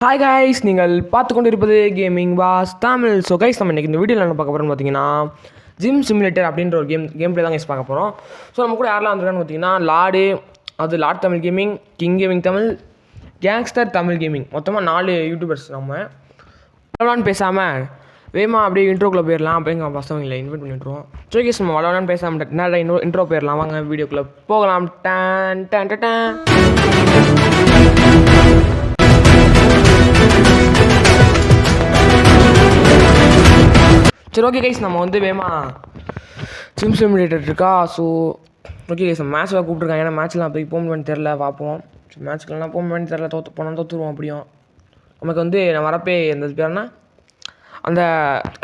Hi guys, நீங்கள் பார்த்து கொண்டு இருப்பது gaming was Tamil. So guys, நம்ம இன்றைக்கி இந்த வீடியோவில் என்ன பார்க்க போகிறோம்னு பார்த்தீங்கன்னா ஜிம் சிமுலேட்டர் அப்படின்ற ஒரு கேம் பிளே தான் கைஸ் பார்க்க போகிறோம். ஸோ நம்ம கூட யாரெல்லாம் வந்துருக்கான்னு பார்த்தீங்கன்னா Lord Tamil gaming, king gaming Tamil, gangster Tamil gaming, மொத்தமாக 4 யூடியூபர்ஸ். நம்ம வளவலான்னு பேசாமல் வேமா அப்படியே இன்ட்ரோக்குள்ளே போயிடலாம் அப்படிங்கிற பசங்களை இன்வைட் பண்ணிட்டுருவோம். ஸோ கேஸ், நம்ம வளவலான்னு பேசாமல் நேரம் இன்ட்ரோ போயிடலாம். வாங்க வீடியோக்குள்ளே போகலாம். டான் டான் டான். சரி, ஓகே கைஸ், நம்ம வந்து வேமா ஜிம் சிமுலேட்டர் இருக்கா. ஸோ ஓகே கைஸ், நம்ம மேட்ச்சில் கூப்பிட்ருக்காங்க. ஏன்னா மேட்ச்லாம் அப்படி போகணுன்னு தெரில, பார்ப்போம். மேட்ச்லாம் போகணுன்னு தெரில, தோற்றுருவோம். அப்படியும் நமக்கு வந்து நான் வரப்பே எந்த பேர்னா அந்த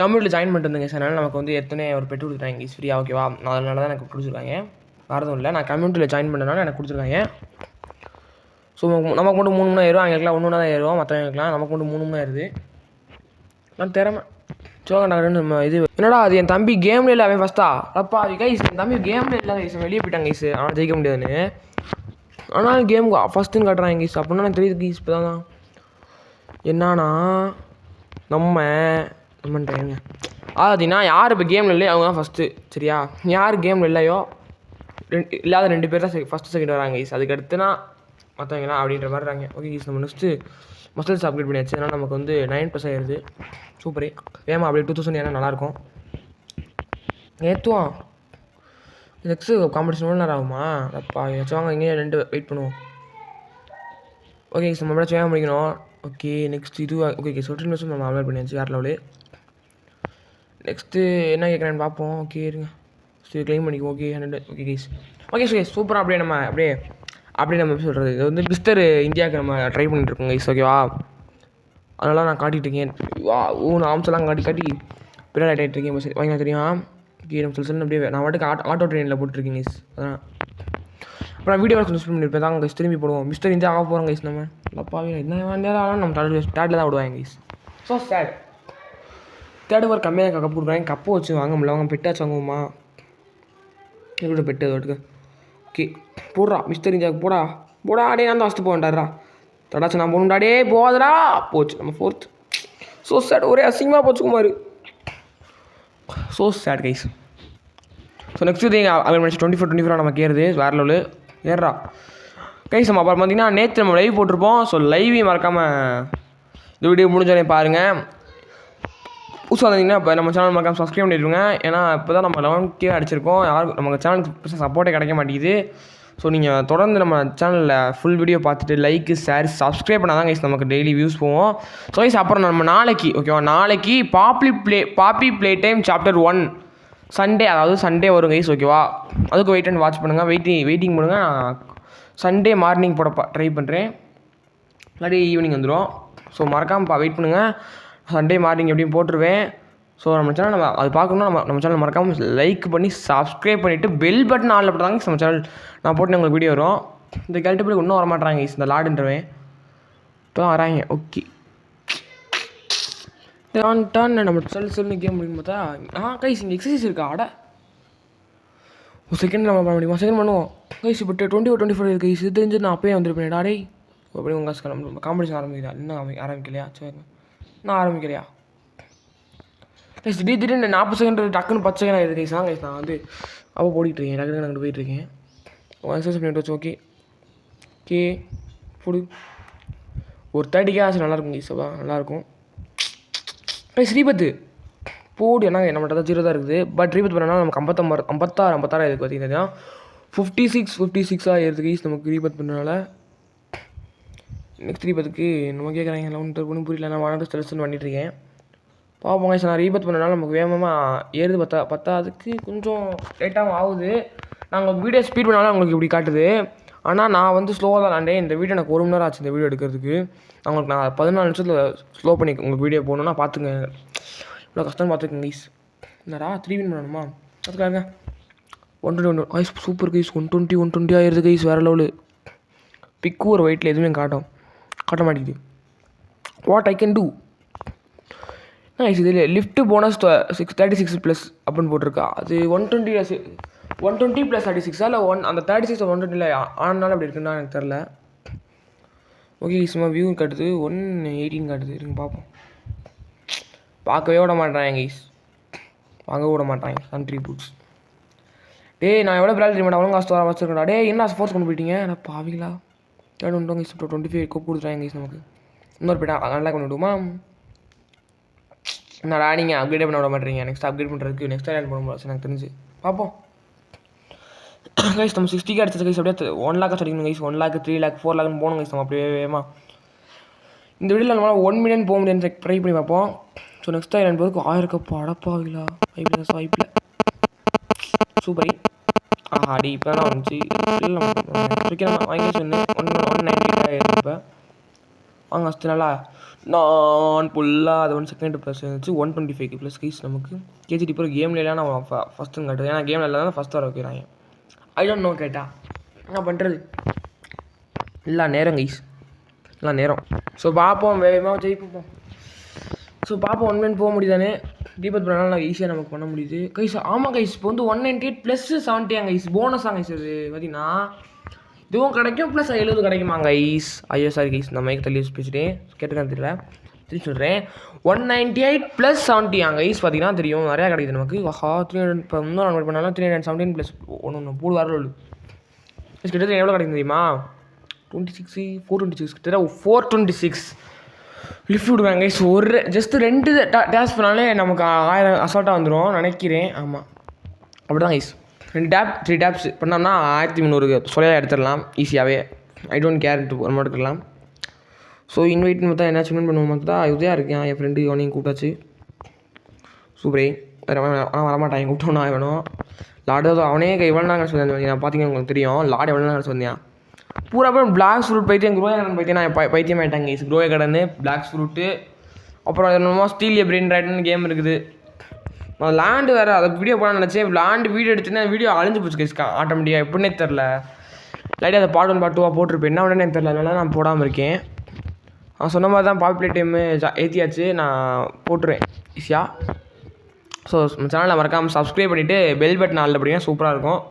கம்யூனிட்டியில் ஜாயின் பண்ணிட்டு இருந்தேங்க. சார், அதனால் நமக்கு வந்து எத்தனை ஒரு பெட்டு கொடுத்துருக்காங்க கைஸ் ஃப்ரீயாக. ஓகேவா, அதனால தான் எனக்கு கொடுத்துருக்காங்க. வரதும் இல்லை, நான் கம்யூனிட்டியில் ஜாயின் பண்ணனால எனக்கு கொடுத்துருக்காங்க. ஸோ நமக்கு மட்டும் 3 ஏறும், அவங்களுக்குலாம் 1 தான் ஏறும். மற்றவங்களுக்குலாம் நமக்கு மட்டும் 3 ஏறுது. நான் திறமை சோகண்டாகன்னு நம்ம இது என்னடா அது என் தம்பி கேம்ல இல்லை. அவன் ஃபஸ்ட்டா அப்பா கைஸ், என் தம்பி கேம்ல இல்லை கைஸ், வெளியே போயிட்டாங்க கைஸ். ஆனால் ஜெயிக்க முடியாதுன்னு, ஆனால் கேம் ஃபஸ்ட்டுன்னு காட்டுறாங்க கைஸ். அப்படின்னா எனக்கு தெரியுது கைஸ். இப்போ தான் என்னன்னா நம்மன்றேங்க ஆகுதுன்னா யார் இப்போ கேமில் இல்லையோ அவங்க தான் ஃபஸ்ட்டு. சரியா, யார் கேமில் இல்லையோ இல்லாத 2 பேர் தான் ஃபஸ்ட்டு செகண்ட் வராங்க கைஸ். அதுக்கு அடுத்துனா மற்றவங்களாம் அப்படின்ற மாதிரி இருக்காங்க. ஓகே கைஸ், நம்ம நெக்ஸ்ட்டு மசில்ஸ் அப்கிரேட் பண்ணியாச்சு. அதனால் நமக்கு வந்து 9+ ஆயிடுது. சூப்பரே வேமா அப்படியே 2000 ஏன்னா நல்லாயிருக்கும். ஏற்றுவோம். நெக்ஸ்ட்டு காம்படிஷன் எவ்வளோ நேரம் ஆகுமா? அப்பா ஏதாச்சும் வாங்க, இங்கே 2 வெயிட் பண்ணுவோம். ஓகே கைஸ், நம்ம எப்படியாச்சும் வேகம் முடிக்கணும். ஓகே நெக்ஸ்ட் இது ஓகே கைஸ், 14 நம்ம அப்லோட் பண்ணியாச்சு. வேறு லெவலு. நெக்ஸ்ட்டு என்ன கேட்குறேன்னு பார்ப்போம். ஓகே இருங்க, சரி க்ளைம் பண்ணிக்குவோம். Okay 100. Okay guys, okay so சூப்பராக அப்படியே நம்ம நம்ம எப்படி சொல்கிறது, இது வந்து மிஸ்டர் இந்தியாவுக்கு நம்ம ட்ரை பண்ணிட்டுருக்கோம் கைஸ். ஓகேவா, அதனால் நான் காட்டிகிட்ருக்கேன். நான் ஆம்செல்லாம் காட்டி பின்னாடி ஆகிட்டுருக்கேன். சரி வாங்க தெரியும். ஓகே நம்ம சொல்லி அப்படியே நான் வாட்டுக்கு ஆட்டோ ட்ரெயினில் போட்டுருக்கேன் கைஸ். அதான் அப்புறம் வீடியோ கொஞ்சம் ஸ்பெண்ட் பண்ணியிருப்பேன் தான் கைஸ். திரும்பி போடுவோம். மிஸ்டர் இந்தியா ஆக போகிறோம் கைஸ். நம்ம அப்பாவே என்ன நேரம் ஆகலாம் நம்ம ஸ்டார்ட்டில் தான் விடுவாங்க கைஸ். ஸோ சேட் தேர்ட் ஒரு கம்மியாக கப்பு கொடுக்குறாங்க. கப்பை வச்சு வாங்க முடியல. அவங்க பெட்டாச்சு வாங்குவோமா? எங்களோட பெட்டு அதுக்கு. ஓகே போடுறா மிஸ்டர் இந்தியாவுக்கு போடா அடே. நான் தான் ஃபஸ்ட்டு போகண்டாடுறா. தடாச்சு நான் போகணுண்டாடே. போதடா. போச்சு நம்ம 4th. ஸோ சேட், ஒரே அசிங்கமாக போச்சு Kumar. So sad guys. So next இது அவன் மனுச்சு 24 நமக்கு ஏறுது. வேறு லெவலு ஏறா கைஸ். நம்ம அப்புறம் பார்த்தீங்கன்னா நேற்று நம்ம லைவ் போட்டிருப்போம். ஸோ லைவையும் மறக்காமல் இந்த வீடியோ முடிஞ்சோடனே பாருங்கள். புதுசாக வந்தீங்கன்னா இப்போ நம்ம சேனல் மறக்காமல் சப்ஸ்கிரைப் பண்ணிடுங்க. ஏன்னா இப்போ தான் நம்ம 11K அடிச்சிருக்கோம். யாரும் நம்ம சேனலுக்கு சப்போர்ட்டே கிடைக்க மாட்டேங்குது. ஸோ நீங்கள் தொடர்ந்து நம்ம சேனலில் ஃபுல் வீடியோ பார்த்துட்டு லைக்கு ஷேர் சப்ஸ்கிரைப் பண்ணால் தான் கைஸ் நமக்கு டெய்லி வியூஸ் போவோம். ஸோ கைஸ், அப்புறம் நம்ம நாளைக்கு ஓகேவா, நாளைக்கு பாப்பி ப்ளே டைம் சாப்டர் 1 சண்டே, அதாவது சண்டே வரும் கைஸ். ஓகேவா, அதுக்கு வெயிட் அண்ட் வாட்ச் பண்ணுங்கள். வெயிட்டிங் பண்ணுங்கள். நான் சண்டே மார்னிங் போட ட்ரை பண்ணுறேன், இல்லாட்டி ஈவினிங் வந்துடும். ஸோ மறக்காமல் வெயிட் பண்ணுங்கள். சண்டே மார்னிங் எப்படியும் போட்டுருவேன். ஸோ நம்ம சேனல் நம்ம அது பார்க்கணுன்னா நம்ம சேனல் மறக்காமல் லைக் பண்ணி சப்ஸ்கிரைப் பண்ணிவிட்டு பெல் பட்டன் ஆளில் போட்டாங்க நம்ம சேனல் நான் போட்டு உங்களுக்கு வீடியோ வரும். இந்த கேல்ட்டுபிள் இன்னும் வரமாட்டாங்க கைஸ். இந்த லாடுன்றவன் இப்போ தான் வராங்க. ஓகே நம்ம சொல்லு கேம் முடியும் பார்த்தா கைஸ் இங்கே எக்ஸசைஸ் இருக்கா? ஒரு செகண்ட் நம்ம பண்ண முடியுமா? செகண்ட் பண்ணுவோம் கைஸ். இப்போ 24 இருக்குது கைஸ். இது தெரிஞ்சு நான் அப்பயே வந்துருப்பேன். டாடே அப்படி உங்கள் காம்படிஷன் ஆரம்பிக்கிறா? இன்னும் ஆரம்பிக்கலையா? சரி நான் ஆரம்பிக்கிறியா கைஸ்? திடீர்னு 40 செகண்ட் டக்குன்னு 10 செகண்ட் ஆகிடுது கைஸ். கைஸ் நான் வந்து அப்போ போயிட்டுருக்கேன். டக்குன்னு நாங்கள் போயிட்டுருக்கேன். எக்ஸசைஸ் பண்ணிட்டு வச்சு. ஓகே போடு. ஒரு 30K ஆச்சு. நல்லாயிருக்கும் கைஸ். நல்லாயிருக்கும் கைஸ். ஸ்ரீபத்து போடு. ஏன்னா நம்மகிட்ட தான் 0 தான் இருக்குது. பட் ரீபத் பண்ணால் நமக்கு 56 இருக்குது பார்த்தீங்கன்னா 56 ஆகிடுது கைஸ் நமக்கு ரீபத் பண்ணுறதுனால. நெக்ஸ்ட் ரீபத்துக்கு நம்ம கேட்குறாங்க ஒன்றும் புரியல. நான் 1 ஸ்ட்ரெஸ்ன்னு பண்ணிட்டுருக்கேன். பார்ப்போம் கைஸ். நான் ரீபத் பண்ணனால நமக்கு வேகமாக ஏறுது. பத்தாதுக்கு கொஞ்சம் லேட்டாகவும் ஆகுது. நான் உங்களுக்கு வீடியோ ஸ்பீட் பண்ணாலும் உங்களுக்கு இப்படி காட்டுது. ஆனால் நான் வந்து ஸ்லோவாக தான் விளாண்டேன். இந்த வீடியோ எனக்கு 1 மணி நேரம் ஆச்சு இந்த வீடியோ எடுக்கிறதுக்கு. உங்களுக்கு நான் 14 நிமிஷத்தில் ஸ்லோ பண்ணி உங்களுக்கு வீடியோ போகணுன்னா பார்த்துங்க. இவ்வளோ கஷ்டம் பார்த்துக்குங்க கைஸ். என்னடா 3 வின் பண்ணணுமா? அதுக்காக 120 கைஸ். Super guys. 120 ஆயிடுது கைஸ். வேறு லெவலு. பிக்கு ஒரு வெயிட்டில் எதுவுமே காட்ட மாட்டேங்குது. What I can do guys. இது லிஃப்ட்டு போனஸ் 36+ அப்படின்னு போட்டிருக்கா. அது 120 + 36 இல்லை அந்த 36 120 ஆனாலும் அப்படி இருக்குன்னா எனக்கு தெரில. ஓகே சும்மா வியூ காட்டுது 118 காட்டுது. இருங்க பார்ப்போம். பார்க்கவே விட மாட்டாங்க கைஸ், வாங்க விட மாட்டாங்க கண்ட்ரி பூட்ஸ். டேய் நான் எவ்வளோ பிரால் தெரியுமாடா, அவ்வளோ காசு வச்சுருக்கா. டேய் என்ன ஃபோர்ஸ் கொண்டு போயிட்டீங்க நான் பாவீங்களா. தேர்ட் ஒன்று கைஸ் 25 கோப் கொடுத்துறாங்க கைஸ் நமக்கு. இன்னொரு போய்ட்டா நல்லா கொண்டு விடுமா. என்னடா நீங்கள் அப்கிரேட் பண்ண விட மாட்டேறீங்க. நெக்ஸ்ட் அப்கிரேட் பண்ணுறதுக்கு நெக்ஸ்ட் ஆட் பண்ண முடியாது எனக்கு தெரிஞ்சு. பார்ப்போம் கைஸ். நம்ம 60 அடிச்சது கைஸ். அப்படியே 1 லேக் அடிக்கணும் கைஸ். 1 லேக் 3 லேக் 4 லேக்னு போகணும் கைஸ். நம்ம அப்படியே வேகமாக இந்த வீடியோவில் நம்மளால் 1 மில்லியன் போக முடியாது, ட்ரை பண்ணி பார்ப்போம். ஸோ நெக்ஸ்ட் டைம் 2 பேருக்கு 1000 கப் அடப்பாவிலா வாய்ப்பில் சூப்பர். அடி இப்போ தான் வந்துச்சு. இல்லை வாங்கி சொன்னேன் 195 இப்போ வாங்க அஸ்துனாலா நான் ஃபுல்லாக அது 1 செகண்ட் ப்ளஸ் இருந்துச்சு 125 ப்ளஸ் கைஸ் நமக்கு. கேஜிடி இப்போ கேம்லாம் நான் ஃபஸ்ட்டுன்னு காட்டுது, ஏன்னா கேமில் இல்லை தான் ஃபஸ்ட் வர வைக்கிறாங்க. ஐ டோன்ட் நோ கேட்டா என்ன பண்ணுறது. இல்லை நேரம் கைஸ், இல்லை நேரம். ஸோ பார்ப்போம் வேகமாக ஜெயிப்போம். ஸோ பார்ப்போம் 1 மில்லியன் போக முடியுதானே. தீபத் பண்ணாலும் ஈஸியாக நமக்கு பண்ண முடியுது கைஸ். ஆமாம் கைஸ் இப்போ வந்து 198 ப்ளஸ் 70 கைஸ் போனஸாக கைஸ். அது பார்த்தீங்கன்னா இதுவும் கிடைக்கும் ப்ளஸ் 70 கிடைக்குமா கைஸ். ஐயோ சாரி கைஸ், இந்த மைக் தள்ளி பேசிட்டே கேட்டுக்கான்னு தெரியல, திரும்பி சொல்கிறேன். 198 ப்ளஸ் 70 கைஸ் பார்த்தீங்கன்னா தெரியும் நிறையா கிடைக்குது நமக்கு. ஆஹா 300 இப்போ இன்னொரு நம்பர் பண்ணாலும் 317 ப்ளஸ் ஒன்று போடு வரல கிட்டத்தட்ட எவ்வளோ கிடைக்கும் தெரியுமா. 26 426 கிட்ட 426 லிஃப்ட் விடுவாங்க கைஸ். ஒரு ஜஸ்ட் 2 டேஷ் பண்ணாலே நமக்கு 1000 அசால்ட்டாக வந்துடும் நினைக்கிறேன். ஆமாம் அப்படி தான் கைஸ். 2 டேப் 3 டேப்ஸ் பண்ணோம்னா 1300 சொல்லையாக எடுத்துடலாம் ஈஸியாகவே. ஐ டோன்ட் கேர் டு ஒரு மாதிரி எடுக்கலாம். ஸோ இன்வைட்னு பார்த்தா என்ன சிமெண்ட் பண்ணுவோம் பார்த்தா உதயா இருக்கேன் என் ஃப்ரெண்டு அவனையும் கூப்பிட்டாச்சு. சூப்பரே ஆனால் வரமாட்டான் கூப்பிட்டோன்னா வேணும். லாடு அவனே எவ்வளோ நாங்கள் சொல்லி நான் பார்த்தீங்கன்னா உங்களுக்கு தெரியும். லாடு எவ்வளோ நாங்கள் சொன்னேன் பூரா பேர் பிளாக் ஃப்ரூட் பைத்தியம் குரோயா கடன் பைத்தியம் நான் பைத்தியம் ஆகிட்டாங்க கைஸ். குரோயா கடனு பிளாக் ஃப்ரூட்டு அப்புறம் என்னமோ ஸ்டீலிய பிரெயின் ரைட்னு கேம் இருக்குது. நான் லேண்டு வேறு அதை வீடியோ போட நினச்சேன். லேண்டு வீடியோ எடுத்துன்னா வீடியோ அழிஞ்சு போச்சு கைஸ் ஆட்டோமேட்டிக்காக எப்படின்னே தெரில. லைட்டாக அதை பார்ட் 1 பார்ட் 2 போட்டிருப்பேன் என்ன உடனே தெரில, அதனால நான் போடாமல் இருக்கேன். நான் சொன்ன மாதிரி தான் பாப்புலர் டைமு ஏற்றியாச்சு, நான் போட்டுருவேன் ஈஸியாக. ஸோ சேனலில் மறக்காமல் சப்ஸ்கிரைப் பண்ணிவிட்டு பெல் பட்டன் ஆளில் படிங்க சூப்பராக இருக்கும்.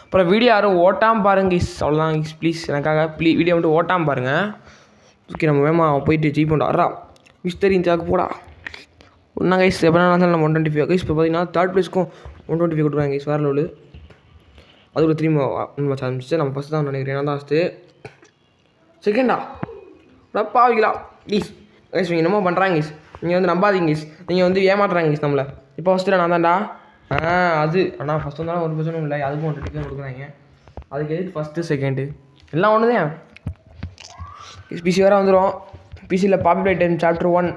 அப்புறம் வீடியோ யாரும் ஓட்டாமல் பாருங்க கைஸ், அவ்வளோதான் கைஸ் ப்ளீஸ் எனக்காக வீடியோ மட்டும் ஓட்டாமல் பாருங்கள். ஓகே நம்ம வேமா போயிட்டு ஜீப் பண்ணோம் வரா மிஸ்டர் இன்ச்சாக்கு போடா ஒன்றா கைஸ். எப்படின்னா நம்ம 125 கைஸ் இப்போ பார்த்தீங்கன்னா தேர்ட் ப்ளேஸ்க்கும் 125 கொடுக்குறாங்க கைஸ் வேறு லெவலு. அது ஒரு 3 மேட்ச் ஆரம்பிச்சு நம்ம ஃபஸ்ட் தான் நினைக்கிறேன். நான் தான் ஃபஸ்ட்டு செகண்டா ரப்பா வைக்கலாம் ப்ளீஸ் கைஸ். நீங்கள் என்னமோ பண்ணுறாங்க கைஸ், நீங்கள் வந்து நம்பாதீங்க கைஸ், நீங்கள் வந்து ஏமாத்துறாங்க கைஸ் நம்மளை. இப்போ ஃபஸ்ட்டு நான் தான்டா அது ஆனால் ஃபஸ்ட் வந்தாலும் ஒரு பிரச்சனையும் இல்லை, அதுக்கும் 1 டிக்கெட் கொடுக்குறாங்க. அதுக்கு எதுக்கு ஃபஸ்ட்டு செகண்டு எல்லாம் ஒன்று தான். பிசி வேறு வந்துடும். பிசியில் பாப்புலர் டைம் சாப்டர் 1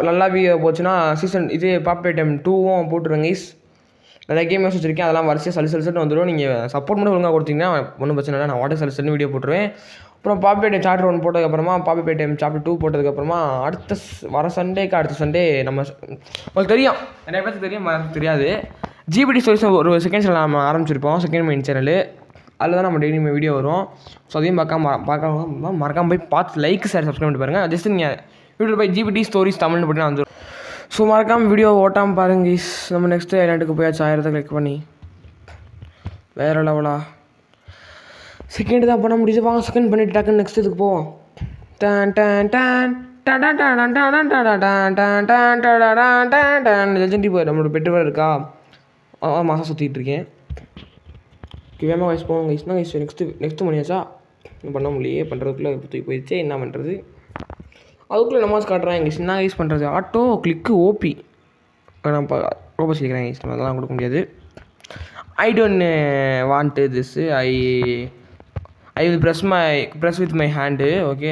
நல்லா போச்சுன்னா சீசன் இது பாப்புலர் டைம் 2வும் போட்டுருவேங்க கைஸ். நிறைய கேம் வச்சுருக்கேன், அதெல்லாம் வரிசையாக சலிசல்ட்டு வந்துடும். நீங்கள் சப்போர்ட் மட்டும் ஒழுங்காக கொடுத்தீங்கன்னா ஒன்றும் பிரச்சனை இல்லை, நான் வாட்டர் சலிசல்னு வீடியோ போட்டுருவேன். அப்புறம் பாப்புலர் டைம் சாப்டர் 1 போட்டதுக்கப்புறமா பாப்புலர் டைம் சாப்டர் 2 போட்டதுக்கப்புறமா அடுத்த வர சண்டேக்கு அடுத்த சண்டே நம்ம உங்களுக்கு தெரியும் நிறைய பேருக்கு தெரியும் தெரியாது ஜிபிடி ஸ்டோரிஸ் ஒரு செகண்ட் சேனல் நம்ம ஆரம்பிச்சிருப்போம், செகண்ட் மெயின் சேனல். அதில் தான் நம்ம டெய்லி வீடியோ வரும். ஸோ அதையும் மறக்காமல் போய் பார்த்து லைக் ஷேர் சப்ஸ்கிரைப் பண்ணிட்டு பாருங்கள். ஜஸ்ட் நீங்கள் யூடியூப் போய் ஜிபிடி ஸ்டோரிஸ் தமிழ்னு போட்டிங்கன்னா வந்துடும். ஸோ மறக்காமல் வீடியோ ஓட்டாமல் பாருங்க கைஸ். நம்ம நெக்ஸ்ட்டு ஐலாண்டுக்கு போயாச்சு 1000 கிளிக் பண்ணி வேறு லெவலா செகண்ட் தான் பண்ண முடியுது. வாங்க செகண்ட் பண்ணிட்டு டக்குன்னு நெக்ஸ்ட் இதுக்கு போவோம். லெஜெண்டரி போய் நம்மளோட பெட்ரோல் இருக்கா மாதம் சுற்றிட்டு இருக்கேன். வேமா வயசு போவோம் கைஸ் தான் கைஸ். நெக்ஸ்ட்டு பண்ணியாச்சா பண்ண முடியலையே, பண்ணுறதுக்குள்ளே தூக்கி போயிடுச்சு என்ன பண்ணுறது. அதுக்குள்ளே நமாஸ் காட்டுறாங்க கைஸ், என்ன கைஸ் பண்ணுறது. ஆட்டோ கிளிக்கு ஓபி நான் இப்போ ரொம்ப சீக்கிரம் கைஸ் நம்ம அதெல்லாம் கொடுக்க முடியாது. I don't want this I will press with my hand. Okay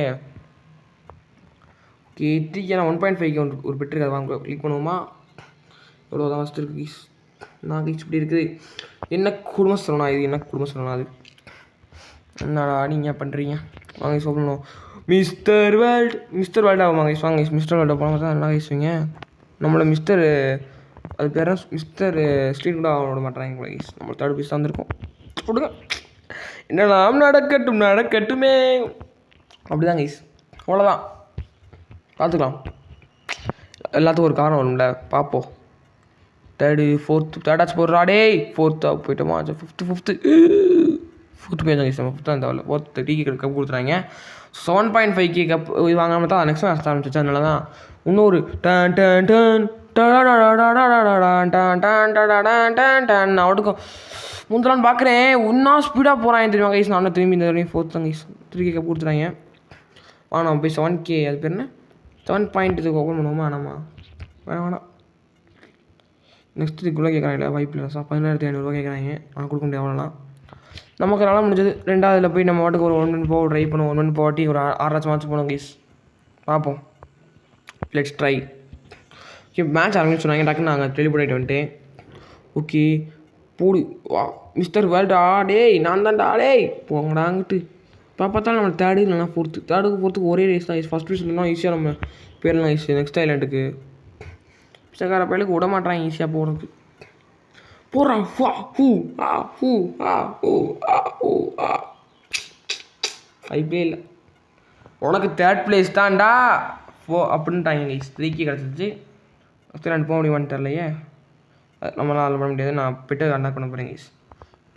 okay நான் 1.5 ஒரு பெட்ரு அதை வாங்க கிளிக் பண்ணுவோமா. எவ்வளோ தான் ஃபஸ்ட்டு இருக்குது கைஸ். நான் கைஸ் இப்படி இருக்குது என்ன குடும்பம் சொல்லணும், இது என்ன குடும்பம் சொல்லணும். அது என்னடா நீங்கள் பண்ணுறீங்க வாங்க கைஸ் சொல்லணும். மிஸ்டர் வேர்ல்டு ஆகுமா கைஸ். வாங்க கைஸ் மிஸ்டர் வேர்ல்டு போனால் தான் நல்லா கைஸுங்க. நம்மளோட மிஸ்டர் அது பேர் மிஸ்டர் ஸ்ட்ரீட் கூட விட மாட்டேறாங்க கைஸ். நம்ம தேர்ட் பீஸ் தான் வந்திருக்கோம் கொடுங்க. என்னெல்லாம் நடக்கட்டுமே அப்படி தான் கைஸ். அவ்வளோதான் பார்த்துக்கலாம், எல்லாத்துக்கும் ஒரு காரணம் வரும்ல பார்ப்போம். தேர்டாச்சு போடுறா டே. 4th போயிட்டோமா. 5th 4th page guys நம்ம 5th தேவையில்ல 4th டிகே கப் கொடுத்துறாங்க 7.5K கப் இது வாங்காமல் தான் நெக்ஸ்ட் மேட்ச் ஆரம்பிச்சிச்சு அதனால தான் இன்னொரு டன் டன் டன் நான் அவட்டுக்கும் முந்தலான்னு பார்க்குறேன் இன்னும் ஸ்பீடாக போகிறான் தெரியுமா கைஸ் நான் திரும்பி இந்த வரையும் 4th கைஸ் 3K கப் கொடுத்துறாங்க நம்ம போய் 7K அது பேர் என்ன 7 இதுக்கு ஓப்பன் பண்ணுவோமா நம்ம வேணாம் நெக்ஸ்ட் இதுக்குள்ளே கேட்குறாங்க வாய்ப்பு இல்லை சார் 17,500 கேட்குறாங்க ஆனால் கொடுக்க முடியாது அவ்வளோலாம் நமக்கு நல்லா முடிஞ்சது 2வதுல போய் நம்ம வாட்டுக்கு ஒரு 1 minute போக ட்ரை பண்ணுவோம் 1 minute போட்டி ஒரு 6 மேட்ச் போனோம் கைஸ் பார்ப்போம் லெட்ஸ் ட்ரை ஓகே மேட்ச் ஆரம்பிச்சு சொன்னாங்க டக்குன்னு நாங்கள் டெலிபோர்ட் ஆகிட்டு வந்துட்டேன் ஓகே போடு வா மிஸ்டர் வேர்ல்டா டேய் நான் தான்டா டேய் போங்கடாங்கிட்டு இப்போ பார்த்தாலும் நம்ம தேர்டு இல்லைனா தேர்டுக்கு ஒரே ரேஸ் தான் ஃபஸ்ட் ரேஸ் இல்லைனா ஈஸியாக நம்ம போயிடலாம் ஈஸியாக நெக்ஸ்ட் ஐலாண்டுக்கு பிச்சைக்கார பையலுக்கு விட மாட்டான் ஈஸியாக போகிறதுக்கு போடுறான் வா ஹூ ஆ ஹூ ஆ ஹூ ஆ ஹூ ஆ ஐபியே இல்லை உனக்கு 3rd place தான்டா அப்படின்ட்டாங்க கைஸ் 3K கிடச்சிச்சு ஃபஸ்ட்டு நான் போக முடியுமான்னு தெரிலையே நம்மளால் பண்ண முடியாது நான் பெட்டு கண்டக்ட் பண்ண போகிறேன் கைஸ்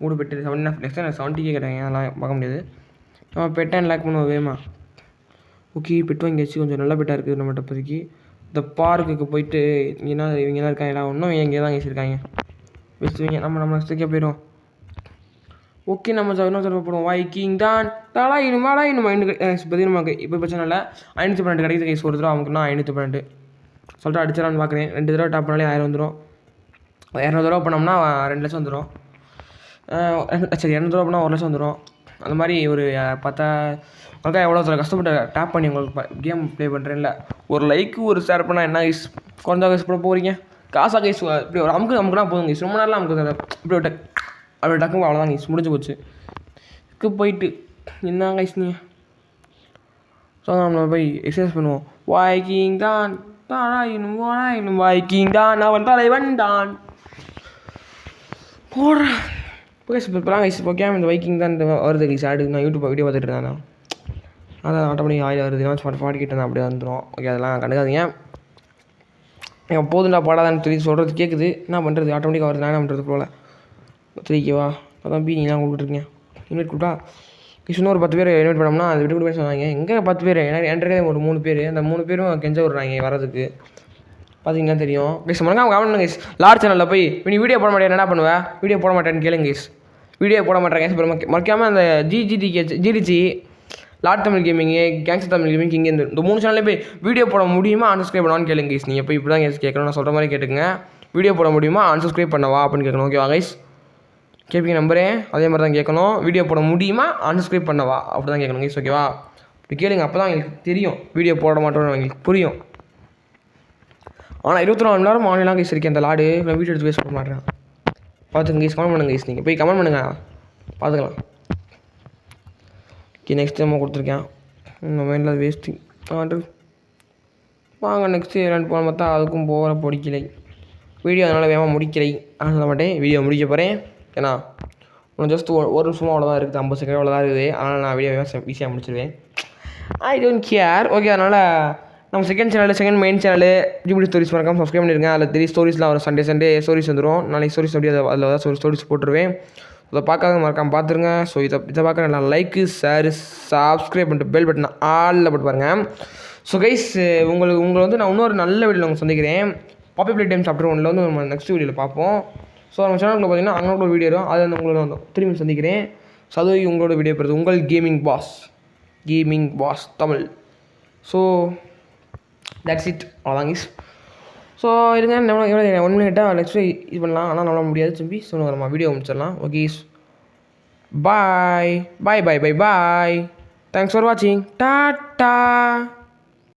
மூணு பெட்டு 7 நெக்ஸ்ட் நான் 70K கிடையாது அதெல்லாம் பார்க்க முடியாது நம்ம பெட்டை லேக் பண்ணுவோம் வேமா ஓகே பெட்டு வாங்கியாச்சு கொஞ்சம் நல்ல பெட்டாக இருக்குது நம்மகிட்ட இப்போதைக்கு இந்த பார்க்குக்கு போயிட்டு இங்கே இவங்க தான் இருக்காங்க இன்னும் இங்கே தான் வச்சுருக்காங்க வச்சுருவீங்க நம்ம நெக்ஸ்ட்டுக்கே போயிடும் ஓகே நம்ம இன்னும் சொல்ல போடுவோம் வைக்கிங் தான் தாடா இனிமாடா இன்னும் இப்போதைக்கு நமக்கு இப்போ பிரச்சனை இல்லை 512 கிடைக்குது கைஸ் ஒரு தடவை அவங்களுக்குன்னா 512 சொல்லிட்டு அடிச்சிடலான்னு பார்க்குறேன் 2 தடவை டாப் பண்ணாலே 1000 வந்துடும் 200 தடவை பண்ணோம்னா 2 லட்சம் வந்துடும் சரி 200 தடவை பண்ணால் 1 லட்சம் வந்துடும் அந்த மாதிரி ஒரு 10 உங்களுக்காக எவ்வளோ சில கஷ்டப்பட்டு டேப் பண்ணி உங்களுக்கு கேம் ப்ளே பண்ணுறேன்ல ஒரு லைக்கு ஒரு ஷேர் பண்ணால் என்ன கைஸ் குறைஞ்சா கைஸ் பண்ண போகிறீங்க காசாக கைஸ் இப்படி ஒரு நமக்குனா போதும் கைஸ் ரொம்ப நேரம்லாம் நமக்கு இப்படி ஒரு அப்படி டக்குங்க அவ்வளோதான் கைஸ் முடிஞ்சு போச்சு இதுக்கு போயிட்டு என்ன கைஸ் நீ ஸோ நம்ம போய் எக்ஸசைஸ் பண்ணுவோம் வாய்க்கிங் தான் இன்னும் வாய்க்கிங் தான் அவன் தலைவன் தான் போடுறேன் இப்போலாம் கைஸ் இப்போ கேம் இந்த வைக்கிங் தான் வருது கைஸ் ஆடு நான் யூடியூப் வீடியோ பார்த்துட்டு இருந்தேன் அதான் ஆட்டோமேட்டிக் ஆயில் வருது பாடிக்கிட்டு நான் அப்படியே வந்துடும் ஓகே அதெல்லாம் கண்டுக்காதீங்க எங்கள் போதுண்டா பாடாதான்னு சொல்லி சொல்கிறது கேட்குது என்ன பண்ணுறது ஆட்டோமேட்டிக்காக வருது நான் என்ன பண்ணுறது போல் 3Kவா அதான் நீங்களாம் கொடுத்துருக்கீங்க இன்வைட் கொடுத்தா இன்னும் ஒரு 10 பேர் இன்வைட் பண்ணோம்னா அது விட்டு கூட சொன்னாங்க எங்கே 10 பேர் என்கிட்ட ஒரு 3 பேர் அந்த 3 பேரும் கெஞ்ச விட்றாங்க வரதுக்கு பார்த்தீங்கன்னா தெரியும் கைஸ் மறக்காம கமெண்ட் கைஸ் லார்ஜ் சேனலில் போய் நீ வீடியோ போட மாட்டேன் என்ன பண்ணுவேன் வீடியோ போட மாட்டேன்னு கேளுங்க கைஸ் வீடியோ போட மாட்டேன் கைஸ் மறக்காமல் அந்த GTG Lord Tamil கேமிங்கு gangster Tamil gaming இங்கே இந்த 3 சேனல்லே போய் வீடியோ போட முடியுமா அன்சப்ஸ்கிரைப் பண்ணவான்னு கேளுங்க கைஸ் நீங்கள் போய் இப்படி தான் கைஸ் கேட்கணும் நான் சொல்கிற மாதிரி கேட்டுங்க வீடியோ போட முடியுமா அன்சப்ஸ்கிரைப் பண்ணவா அப்படின்னு கேட்கணும் ஓகேவா கைஸ் கேட்பீங்க நம்புறேன் அதே மாதிரி தான் கேட்கணும் வீடியோ போட முடியுமா அன்சப்ஸ்கிரைப் பண்ணவா அப்படி தான் கேட்கணும் கைஸ் ஓகேவா இப்படி கேளுங்க அப்போ தான் எங்களுக்கு தெரியும் வீடியோ போட மாட்டோம்னு எங்களுக்கு புரியும் ஆனால் 24 மணி நேரம் ஆன்லைனாக கைஸ் இருக்கேன் அந்த லாடு நான் வீடியோ எடுத்து வேஸ்ட் பண்ண மாட்டேன் பார்த்துங்க கைஸ் கமெண்ட் பண்ணுங்க கைஸ் நீங்கள் போய் கமெண்ட் பண்ணுங்கள் பார்த்துக்கலாம் ஓகே நெக்ஸ்ட் நம்ம கொடுத்துருக்கேன் உங்கள் மைண்டில் அது வேஸ்ட்டு வாங்க நெக்ஸ்ட்டு ரெண்டு போன பார்த்தா அதுக்கும் போகிற பிடிக்கலை வீடியோ அதனால் வேகமாக முடிக்கலை ஆனால் சொல்ல மாட்டேன் வீடியோ முடிக்க போகிறேன் ஏன்னா இன்னும் ஜஸ்ட் ஒரு நிமிஷமாக அவ்வளோதான் இருக்குது 50 செகண்ட் அவ்வளோதான் இருக்குது அதனால் நான் வீடியோ ஈஸியாக முடிச்சிடுவேன் ஐ டோன்ட் கேர் ஓகே அதனால் நம்ம second main channel GPT stories மறக்காமல் சப்ஸ்கிரைப் பண்ணியிருக்கேன் அதில் 3 ஸ்டோரிஸ்லாம் வரும் சண்டே ஸ்டோரிஸ் வந்துடும் நாளைக்கு ஸ்டோரிஸ் அப்படியே அதில் தான் ஸ்டோரிஸ் போட்டுருவேன் அதை பார்க்காத மறக்காமல் பார்த்துருங்க ஸோ இதை பார்க்க நல்லா லைக்கு ஷேரு சப்ஸ்கிரைப் பண்ணிட்டு பெல் பட்டன் ஆளில் போட்டு பாருங்கள் ஸோ கைஸ் உங்களை வந்து நான் இன்னொரு நல்ல வீடியோவில் உங்களை சந்திக்கிறேன் பாப்பி பிளே டைம் சாப்டர் 1 வந்து நம்ம நெக்ஸ்ட் வீடியோவில் பார்ப்போம் ஸோ நம்ம சேனலுக்குள்ள பார்த்தீங்கன்னா அங்கே ஒரு வீடியோ வரும் அதை வந்து உங்களோட வந்து திரும்பி சந்திக்கிறேன் ஸோ அது உங்களோட வீடியோ பெறுது உங்கள் gaming boss Tamil so that's it அவ்வளோதான் கைஸ் ஸோ இருங்க எவ்வளோ 1 மினிட்டாக நெக்ஸ்ட் இது பண்ணலாம் ஆனால் நம்மளால முடியாது திரும்பி ஸோ நம்ம வீடியோ முடிச்சிடலாம் ஓகே பாய் தேங்க்ஸ் ஃபார் வாட்சிங் டாட்டா